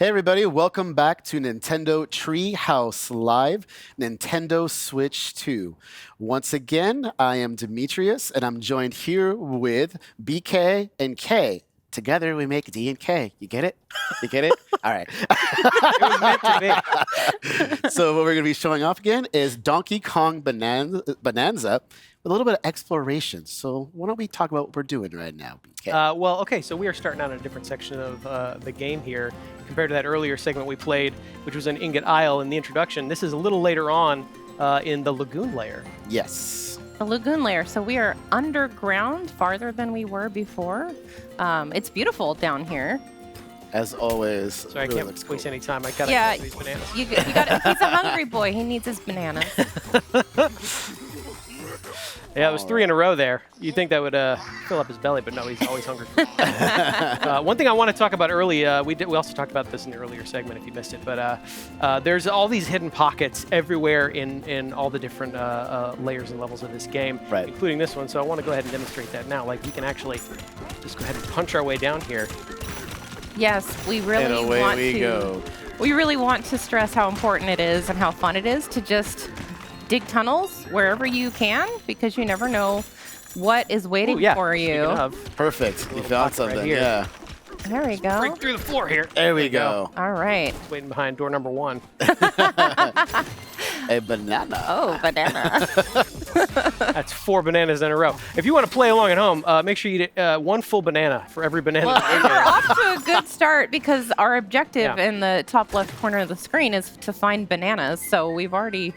Hey everybody, welcome back to Nintendo Treehouse Live, Nintendo Switch 2. Once again, I am Demetrius, and I'm joined here with BK and K. Together we make D and K. You get it? You get it? All right. It was meant to be. So what we're going to be showing off again is Donkey Kong Bananza with a little bit of exploration. So why don't we talk about what we're doing right now, BK? Okay, so we are starting out in a different section of the game here compared to that earlier segment we played, which was an Ingot Isle in the introduction. This is a little later on in the Lagoon layer. Yes. The lagoon layer. So we are underground, farther than we were before. It's beautiful down here. As always. Sorry, really I can't waste any time. I gotta Yeah, get these bananas. You got. He's a hungry boy. He needs his bananas. Yeah, it was 3 in a row there. You'd think that would fill up his belly, but no, he's always hungry. One thing I want to talk about early, we also talked about this in the earlier segment if you missed it, but there's all these hidden pockets everywhere in all the different layers and levels of this game, Right. including this one. So I want to go ahead and demonstrate that now. Like, we can actually just go ahead and punch our way down here. Yes, we really And away want we to. go. We really want to stress how important it is and how fun it is to just dig tunnels wherever you can, because you never know what is waiting Ooh, yeah, for speaking you. of, Perfect. You little found pocket right something. here. Yeah. There we go. break through the floor here. There we go. All right. Waiting behind door number 1. A banana. Oh, banana. That's 4 bananas in a row. If you want to play along at home, make sure you eat 1 full banana for every banana. Well, we're off to a good start because our objective Yeah. in the top left corner of the screen is to find bananas. So we've already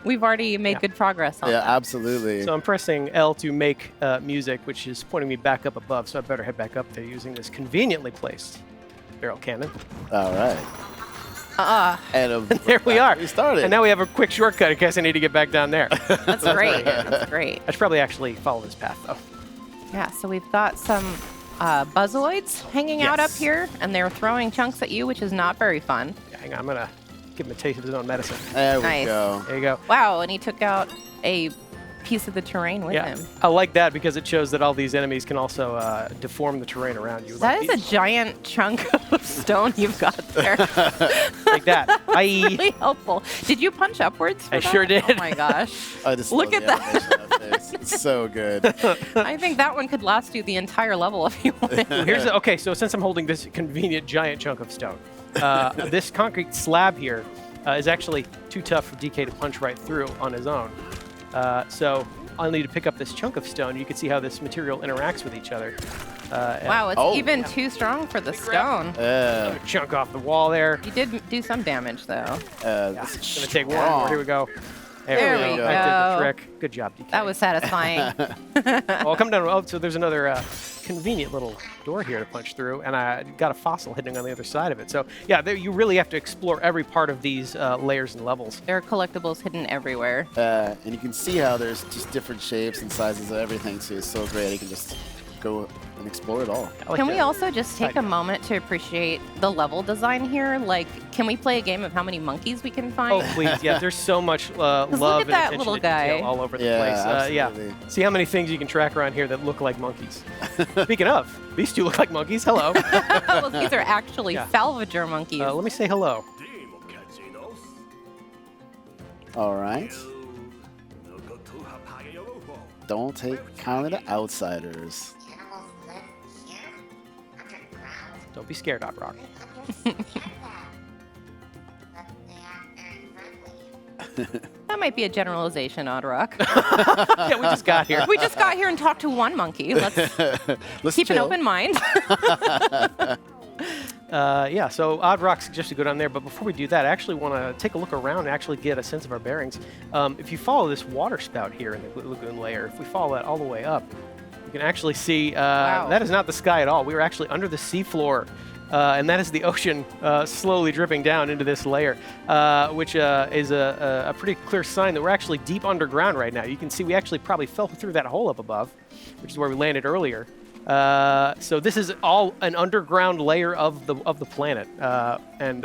made Yeah. good progress on Yeah, that. absolutely. So I'm pressing L to make music, which is pointing me back up above, so I better head back up there using this conveniently placed barrel cannon. All right. And There we are. We started. And now we have a quick shortcut in case I need to get back down there. That's great. That's great. I should probably actually follow this path, though. Yeah, so we've got some buzzoids hanging out up Yes. here, and they're throwing chunks at you, which is not very fun. Yeah, hang on, I'm going to give him a taste of his own medicine. there we Nice. go. There you go. Wow, and he took out a piece of the terrain with Yeah, him. I like that because it shows that all these enemies can also deform the terrain around you. That Like is a these- giant chunk of stone you've got there. like that. Really helpful. Did you punch upwards for I that? sure did. Oh my gosh. I just Look love at the that. animation of this. It's so good. I think that one could last you the entire level if you wanted. Okay, so since I'm holding this convenient giant chunk of stone, this concrete slab here is actually too tough for DK to punch right through on his own. So I'll need to pick up this chunk of stone. You can see how this material interacts with each other. Wow, it's Oh. even too strong for the grab. stone. Chunk off the wall there. You did do some damage though. This is Gonna take one strong. more. Here we go. There we That did go. the trick. Good job, DK. That was satisfying. Well, come down. Oh, so there's another convenient little door here to punch through, and I got a fossil hidden on the other side of it. So yeah, you really have to explore every part of these layers and levels. There are collectibles hidden everywhere. And you can see how there's just different shapes and sizes of everything, too. It's so great. You can just go and explore it all. I like Can we that. also just take idea. a moment to appreciate the level design here? Like, can we play a game of how many monkeys we can find? Oh, please. Yeah, there's so much love look and at that attention little to detail guy. all over the Yeah, place. Yeah. absolutely. See how many things you can track around here that look like monkeys. Speaking of, these two look like monkeys. Hello. Well, these are actually Yeah. salvager monkeys. Let me say hello. All right. Don't take kind of the outsiders. Don't be scared, Hot Rock. That might be a generalization, Odd Rock. Yeah, we just got here. We just got here and talked to one monkey. Let's Let's keep an chill. open mind. Yeah, so Odd Rock suggested go down there, but before we do that, I actually want to take a look around and actually get a sense of our bearings. If you follow this water spout here in the lagoon layer, if we follow that all the way up, you can actually see Wow. that is not the sky at all. We are actually under the seafloor, and that is the ocean slowly dripping down into this layer, which is a pretty clear sign that we're actually deep underground right now. You can see we actually probably fell through that hole up above, which is where we landed earlier. So this is all an underground layer of the planet, and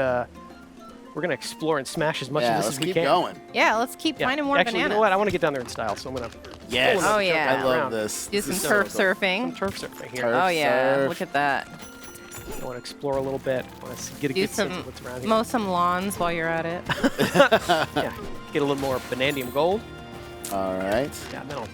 we're gonna explore and smash as much Yeah, of this let's as we keep can. going. Yeah, let's keep Yeah. finding more Actually, bananas. you know what? I want to get down there in style, so I'm gonna Yes. Oh, yeah. I love around. this. Do This some is so turf cool. some surfing. turf surfing here. Turf. Oh yeah, surf. look at that. I want to explore a little bit. I want to get a Do good sense of what's around here. mow some lawns while you're at it. Yeah, get a little more Banandium gold. All right. Yeah, then I'll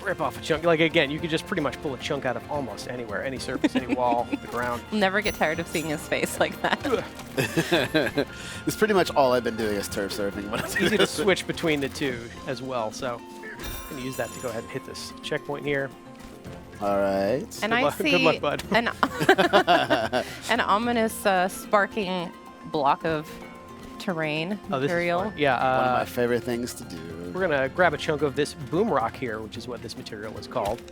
rip off a chunk. Like, again, you could just pretty much pull a chunk out of almost anywhere, any surface, any wall, the ground. Never get tired of seeing his face like that. It's pretty much all I've been doing is turf surfing. It's easy to switch between the two as well, so I'm going to use that to go ahead and hit this checkpoint here. All right. And I see Good luck, bud. an ominous sparking block of terrain Oh, this is material. fun. Yeah, One of my favorite things to do. we're going to grab a chunk of this boom rock here, which is what this material is called.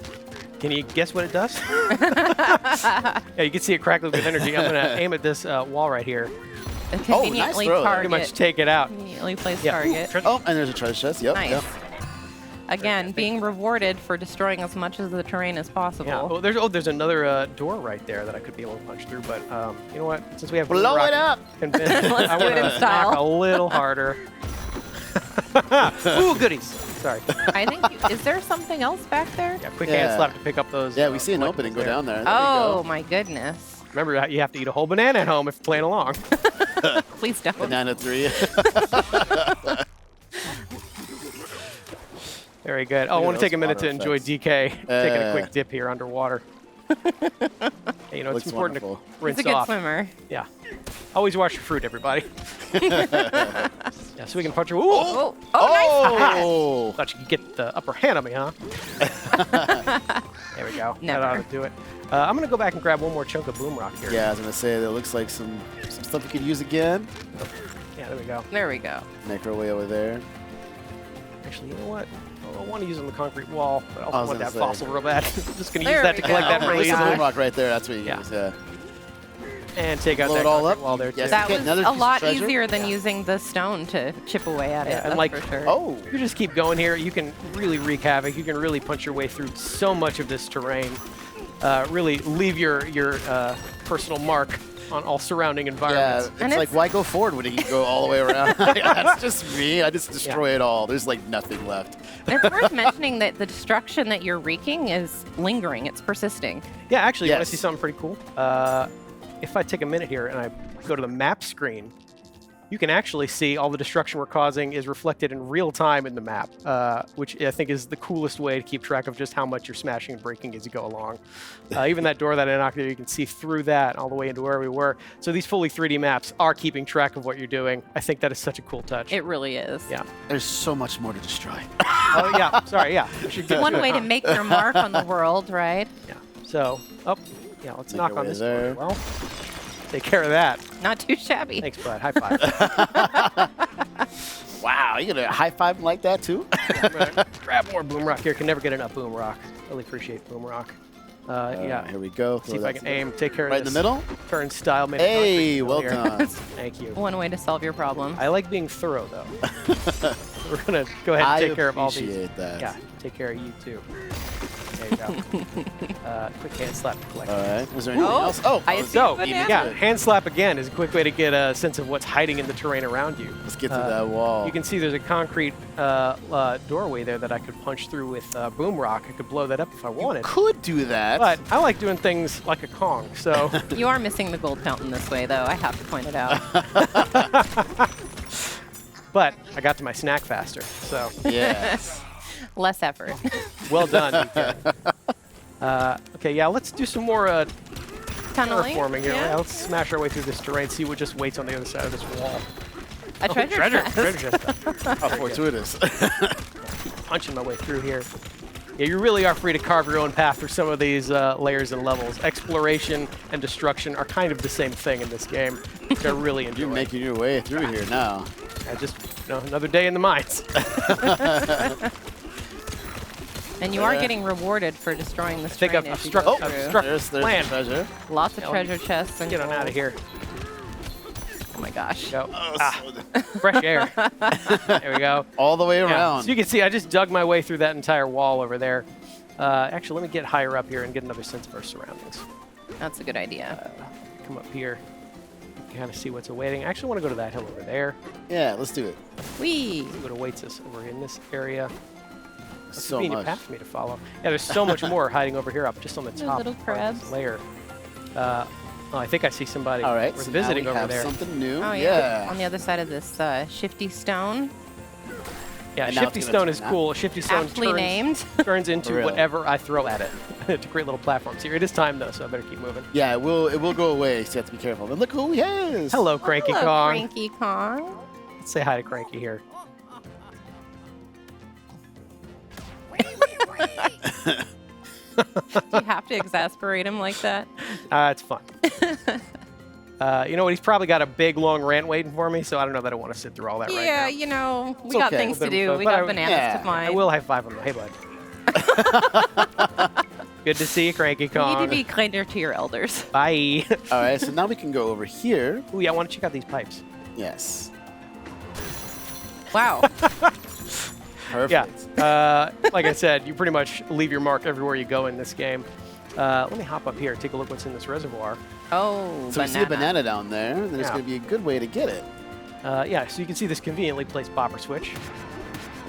Can you guess what it does? Yeah, you can see it crackling with energy. I'm going to aim at this wall right here. A conveniently throw. target. Pretty much take it out. Conveniently placed Yeah. target. Oh, and there's a treasure chest. Yep. Nice. Yep. Again, being rewarded for destroying as much of the terrain as possible. Yeah. There's another door right there that I could be able to punch through, but you know what? Since we have Blow rock it up. and Ben, I Let's do want it in to style. knock a little harder. Ooh, goodies. Sorry. I think, is there something else back there? Yeah, quick hand Yeah. slap to pick up those. Yeah, we see an collectibles opening. Go there. down there. There Oh, you go. my goodness. Remember, you have to eat a whole banana at home if you're playing along. Please don't. Banana 3. Very good. Oh, I at want to take a those minute to water enjoy effects. DK taking a quick dip here underwater. Hey, you know, it's Looks important wonderful. to rinse He's a good off. swimmer. Yeah. Always wash your fruit, everybody. Yeah, so we can punch her. Ooh! Oh, nice. Oh! Thought you could get the upper hand on me, huh? There we go. Never. That ought to do it. I'm going to go back and grab one more chunk of boom rock here. Yeah, I was gonna say that looks like some stuff we could use again. Yeah, there we go. There we go. Make our way over there. Actually, you know what? I want to use it on the concrete wall, but I I also was want gonna that say. fossil real bad. Just going to There use that we to collect go. that Oh my really There's God. a easily. boom rock right there. That's what you Yeah. use. Yeah. And take out Blow that it all concrete up. wall there, too. Yes. That Okay, was another a piece of lot treasure. easier than using the stone to chip away at it. Yeah, and That's like- for sure. Oh. You just keep going here. You can really wreak havoc. You can really punch your way through so much of this terrain. Really leave your personal mark on all surrounding Yeah, environments. it's And like, it's- why go forward when you can go all the way around? That's just me. I just destroy it all. There's like nothing left. And it's worth mentioning that the destruction that you're wreaking is lingering. It's persisting. Yeah, actually, you want to Yes. see something pretty cool? If I take a minute here and I go to the map screen, you can actually see all the destruction we're causing is reflected in real time in the map, which I think is the coolest way to keep track of just how much you're smashing and breaking as you go along. Even that door that I knocked there, you can see through that all the way into where we were. So these fully 3D maps are keeping track of what you're doing. I think that is such a cool touch. It really is. Yeah. There's so much more to destroy. Oh, yeah. Sorry, yeah. We should get One to way it. to make your mark on the world, right? Yeah. So, yeah, let's Make knock our on way this there. door. Well, take care of that. Not too shabby. Thanks, bud. High five. Wow, you gonna high five him like that too? I'm gonna grab more boom rock here. Can never get enough boom rock. Really appreciate boom rock. Yeah. Here we go. See if I can aim. Take care of Right in this. the middle. Turnstile. Made Hey, well here. done. Thank you. One way to solve your problem. I like being thorough, though. We're gonna go ahead and I take care of all these. appreciate that. Yeah. Take care of you too. There you go. Quick hand slap to collect. All right. Was there anything Oh, else? Oh, I let's see. So, Banana. yeah, hand slap again is a quick way to get a sense of what's hiding in the terrain around you. get through that wall. You can see there's a concrete doorway there that I could punch through with boom rock. I could blow that up if I wanted. Could do that. But I like doing things like a Kong, so You are missing the gold fountain this way, though. I have to point it out. but I got to my snack faster. So yes. Less effort. well done. DK. Okay, yeah, let's do some more Tunneling. terraforming here. Yeah. Yeah, let's smash our way through this terrain, see what just waits on the other side of this wall. A treasure chest. Treasure chest. How fortuitous. Punching my way through here. Yeah, you really are free to carve your own path through some of these layers and levels. Exploration and destruction are kind of the same thing in this game, which I really enjoy. You're making your way through here now. Just another day in the mines. And you are getting rewarded for destroying this think terrain I've as you struck- go I've through. struck- There's Land. the treasure. Lots of Yeah, treasure chests and Get on out of gold. here. Oh my gosh. Go. Oh, Fresh air. There we go. all the way Yeah, around. so you can see I just dug my way through that entire wall over there. Actually, let me get higher up here and get another sense of our surroundings. That's a good idea. Come up here. Kind of see what's awaiting. I actually want to go to that hill over there. Yeah, let's do it. Whee! See what awaits us over in this area. That's a So convenient much. path for me to follow. Yeah, there's so much more hiding over here up just on the Those top little part of crabs. this layer. Oh, I think I see somebody. All right, We're so visiting now we over have there. something new. Oh, yeah. On the other side of this shifty stone. Yeah, And now Shifty it's gonna Stone turn is that. cool. Shifty Stone Aptly named. turns into Really? whatever I throw at it to create little platforms here. It is time, though, so I better keep moving. Yeah, it will go away, so you have to be careful. But look who he is. Hello, Cranky Hello, Kong. Cranky Kong. Let's say hi to Cranky here. Do you have to exasperate him like that? It's fun. You know what? He's probably got a big, long rant waiting for me, so I don't know that I want to sit through all that right now. Yeah, you know, we It's got okay. things A to bit of do. fun, We but got I- bananas yeah, to find. I will high five him. Hey, bud. Good to see you, Cranky You need Kong. to be kinder to your elders. Bye. All right, so now we can go over here. Ooh, yeah, I want to check out these pipes. Yes. Wow. Perfect. Yeah. Like I said, you pretty much leave your mark everywhere you go in this game. Let me hop up here, take a look what's in this reservoir. Oh, So we see a banana down there, and there's Yeah. going to be a good way to get it. Yeah, so you can see this conveniently placed popper switch.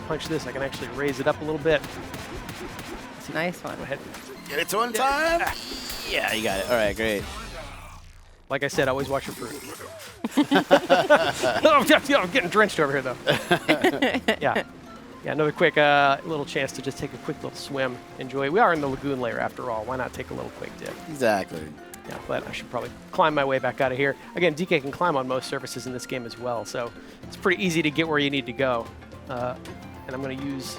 Punch this, I can actually raise it up a little bit. Nice one. Go ahead. Get it to on time. Yeah, you got it. All right, great. Like I said, always watch your fruit. Oh, yeah, I'm getting drenched over here, though. Yeah. Yeah, another quick little chance to just take a quick little swim. Enjoy. We are in the lagoon layer after all. Why not take a little quick dip? Exactly. Yeah, but I should probably climb my way back out of here. Again, DK can climb on most surfaces in this game as well, so it's pretty easy to get where you need to go. And I'm going to use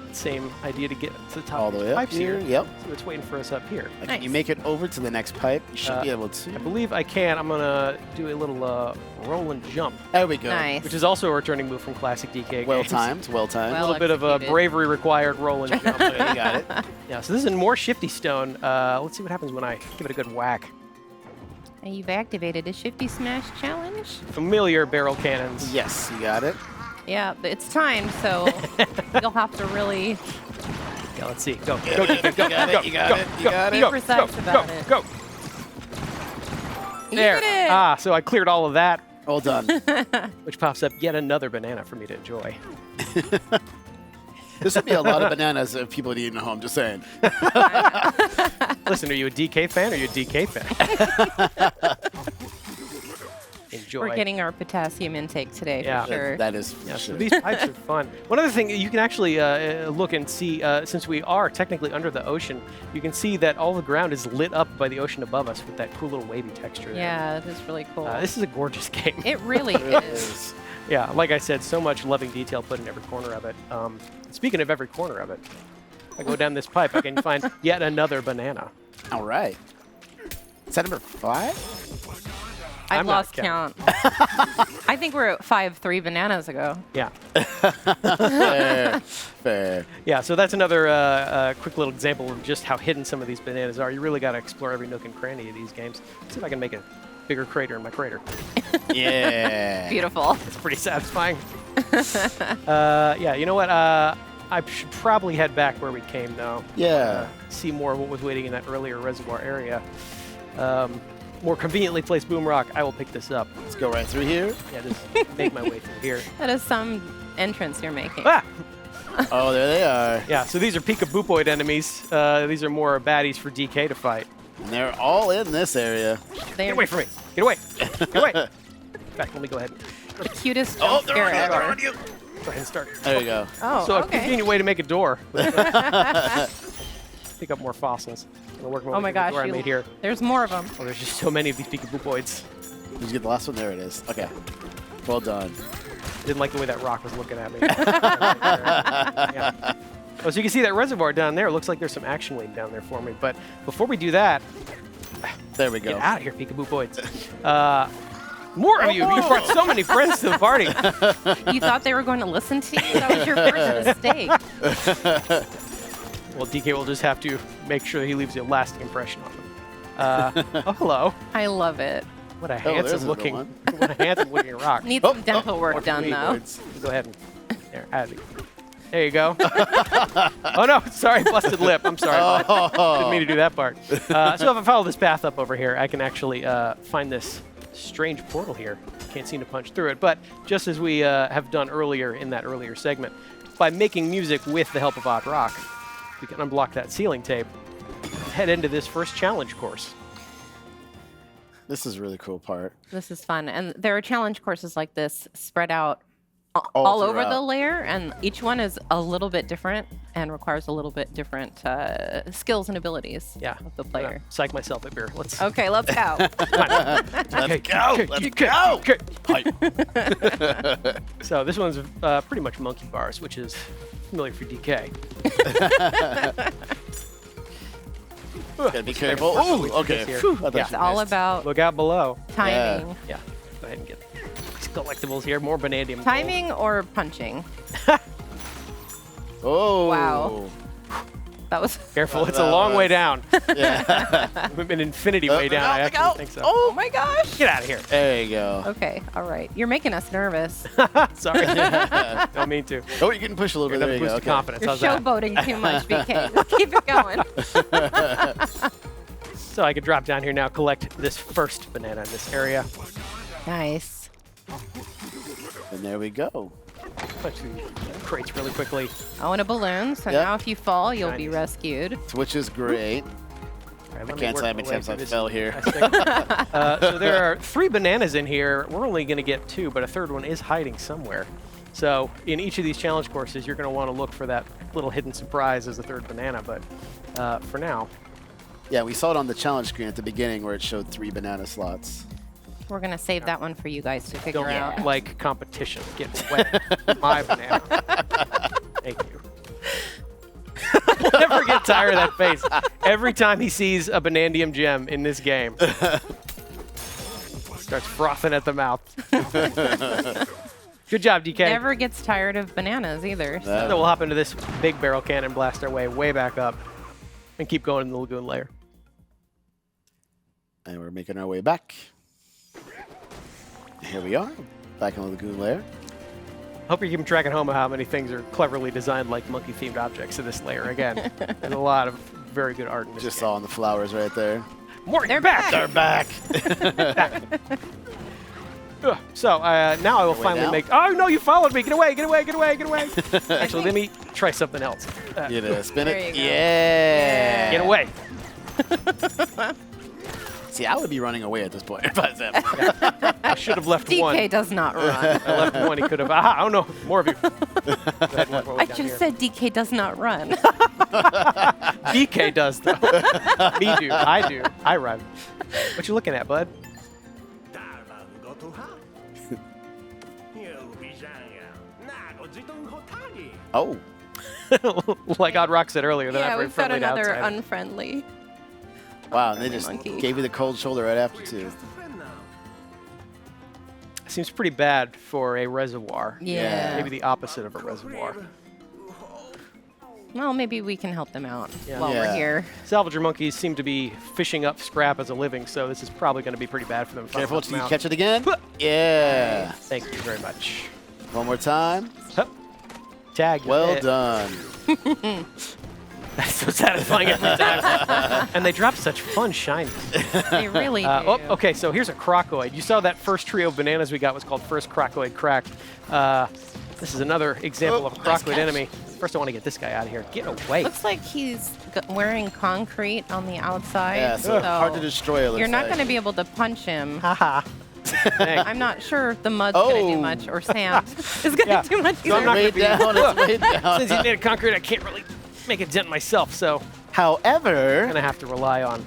the same idea to get to the top All of the the way up pipes here. here. Yep. So it's waiting for us up here. Can you Nice. make it over to the next pipe? You should be able to. I believe I can. I'm going to do a little roll and jump, There we go. Nice. which is also a returning move from classic DK Well games. timed. Well timed. A Well little bit of a executed. bravery required roll and jump. There you got it. Yeah, so this is more Shifty Stone. Let's see what happens when I give it a good whack. And you've activated a Shifty Smash challenge. Familiar barrel cannons. Yes, you got it. Yeah, but it's time, so you'll have to really Yeah, let's see. Go, go, DK, go, You got go, it, you got go, it, you go, got Be it. go, precise go, about go, it. Go. There. Eat it. Ah, so I cleared all of that, All done. which pops up yet another banana for me to enjoy. This would be a lot of bananas if people eating at home, just saying. Listen, are you a DK fan or are you a DK fan? Enjoy. We're getting our potassium intake today Yeah. for sure. That is for Yeah, so sure. these pipes are fun. One other thing, you can actually look and see, since we are technically under the ocean, you can see that all the ground is lit up by the ocean above us with that cool little wavy texture there. Yeah, that is really cool. This is a gorgeous game. It really It is. is. Yeah, like I said, so much loving detail put in every corner of it. Speaking of every corner of it, I go down this pipe, I can find yet another banana. All right. Is that number 5? I've I'm not lost count. I think we're at 5-3 bananas ago. Yeah. Fair. Fair. Yeah, so that's another quick little example of just how hidden some of these bananas are. You really got to explore every nook and cranny of these games. Let's see if I can make a bigger crater in my crater. Yeah. Beautiful. It's pretty satisfying. Yeah, you know what? I should probably head back where we came, though. Yeah. See more of what was waiting in that earlier reservoir area. More conveniently placed boom rock. I will pick this up. Let's go right through here. Yeah, just make my way through here. That is some entrance you're making. Ah! Oh, there they are. Yeah, so these are Peekaboopoid enemies. These are more baddies for DK to fight. And they're all in this area. They're Get away from me! Get away! Get away! In fact, let me go ahead. the cutest Oh, jump they're scare on you, they're ever. on you. Go ahead and start. There you go. Oh, So a okay. convenient way to make a door. Pick up more fossils. I'm gonna work my Oh way my through the gosh, door I made here. there's more of them. Oh, there's just so many of these Peekaboopoids. Did you get the last one? There it is. Okay. Well done. Didn't like the way that rock was looking at me. Yeah. Oh, so you can see that reservoir down there. Looks like there's some action waiting down there for me. But before we do that, There we get go. out of here, Peekaboopoids. More of you. You brought so many friends to the party. You thought they were going to listen to you? That was your first mistake. Well, DK will just have to make sure that he leaves a lasting impression on them. Oh, hello. I love it. What a there's a handsome good looking, one. what a handsome looking rock. Need some dental work done, though. Go ahead and there you go. Oh no, sorry, busted lip. I'm sorry. bud. Didn't mean to do that part. So if I follow this path up over here, I can actually find this strange portal here. Can't seem to punch through it, but just as we have done earlier in that earlier segment, by making music with the help of Odd Rock, we can unblock that ceiling tape, head into this first challenge course. This is a really cool part. This is fun. And there are challenge courses like this spread out All all over the throughout. layer, and each one is a little bit different and requires a little bit different skills and abilities Yeah. of the player. Psych myself up here. Let's. Okay, let's go. Let's go. Let's go. Okay. So this one's pretty much monkey bars, which is familiar for DK. Gotta be careful. Oh, Ooh, okay. here. Phew, I thought Yeah. you It's all missed. about Look out below. timing. Yeah. Go ahead and get these collectibles here. More Banandium. gold. Timing or punching? Oh. Wow. That was. Careful, it's That a long way was- down. Yeah. An infinity way down. I look actually out. think so. Oh my gosh. Get out of here. There you go. Okay, all right. You're making us nervous. Sorry. Don't mean to. Oh, you can push a little bit. Another There you boost go. of Okay. confidence. You're How's that? showboating too much, BK. Just keep it going. So I could drop down here now, collect this first banana in this area. Nice. And there we go. Punch through these crates really quickly. Oh, and a balloon. So Yep. now if you fall, you'll be Nice. rescued. Which is great. All right, I let me can't work tell how my many way times through I this fell here. nice thing. So there are 3 bananas in here. We're only going to get 2, but a third one is hiding somewhere. So in each of these challenge courses, you're going to want to look for that little hidden surprise as a third banana. But for now, Yeah, we saw it on the challenge screen at the beginning where it showed 3 banana slots. We're going to save that one for you guys to figure don't out. like competition. Get wet. My banana. Thank you. I'll never get tired of that face. Every time he sees a Banandium gem in this game, starts frothing at the mouth. Good job, DK. Never gets tired of bananas either. So. So we'll hop into this big barrel cannon, blast our way back up, and keep going in the lagoon layer. And we're making our way back. Here we are, back in the lagoon layer. Hope you're keeping track at home of how many things are cleverly designed like monkey-themed objects in this layer. Again, there's a lot of very good art in this Just game. saw the flowers right there. Morty, They're back! They're back. So now I will Way finally down? make. Oh no! You followed me. Get away! Get away! Get away! Get away! Actually, let me try something else. You know, spin There it. you go. Yeah. Get away! See, I would be running away at this point if I was him. I should have left DK one. does not run. I left one. He could have. Aha! Oh no! More of you. Go ahead and work our way I down just here. said DK does not run. DK does though. Me do. I do. I run. What you looking at, bud? Oh, Like Odd Rock said earlier, they're Yeah, not very we've got friendly to another outsiders. unfriendly. wow. And they just Monkey. gave you the cold shoulder right after, too. Seems pretty bad for a reservoir. Yeah. Maybe the opposite of a reservoir. Well, maybe we can help them out Yeah. while we're Yeah. here. Salvager monkeys seem to be fishing up scrap as a living, so this is probably going to be pretty bad for them. if I Careful, help till them you out. catch it again. Yeah. Thank you very much. One more time. Hup. Tag. Well hit. done. That's so satisfying every time. And they drop such fun shinies. They really do. Oh, okay, so here's a crocoid. You saw that first trio of bananas we got was called First Crocoid Cracked. This is another example of a nice crocoid catch. enemy. First, I want to get this guy out of here. Get away. Looks like he's wearing concrete on the outside. Yeah, so hard to destroy. It looks You're not like. going to be able to punch him. Haha. Thanks. I'm not sure if the mud's going to do Oh. much or sand is going to Yeah. do much So I'm either. not Way gonna be- down. It's way down. Since he's made of concrete, I can't really make a dent myself, so I'm However, going to have to rely on...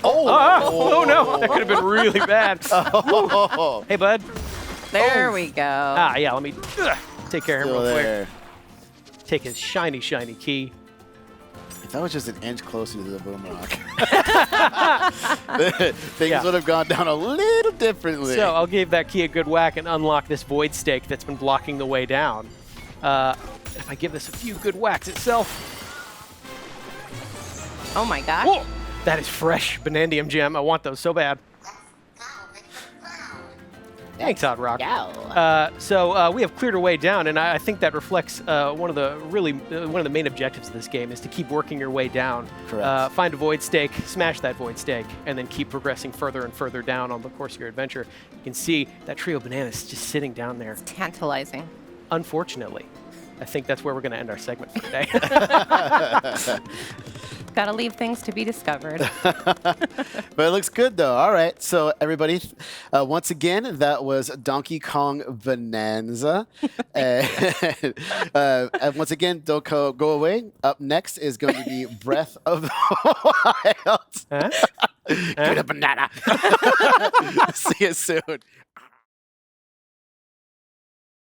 oh, Oh, no, that could have been really bad. oh, Hey, bud. There we go. Yeah, let me take care of him still real quick. there. Take his shiny, shiny key. If that was just an inch closer to the boom rock, things Yeah. would have gone down a little differently. So I'll give that key a good whack and unlock this void stake that's been blocking the way down. If I give this a few good whacks itself... Oh my gosh. Whoa! That is fresh Banandium gem. I want those so bad. Thanks, Odd Rock. So we have cleared our way down, and I think that reflects one of the main objectives of this game is to keep working your way down. Correct. Find a void stake, smash that void stake, and then keep progressing further and further down on the course of your adventure. You can see that trio of bananas just sitting down there. Tantalizing. Unfortunately, I think that's where we're going to end our segment for today. Got to leave things to be discovered. But it looks good, though. All right. So, everybody, once again, that was Donkey Kong Bananza. And once again, don't go away. Up next is going to be Breath of the Wild. Huh? Give it a banana. See you soon.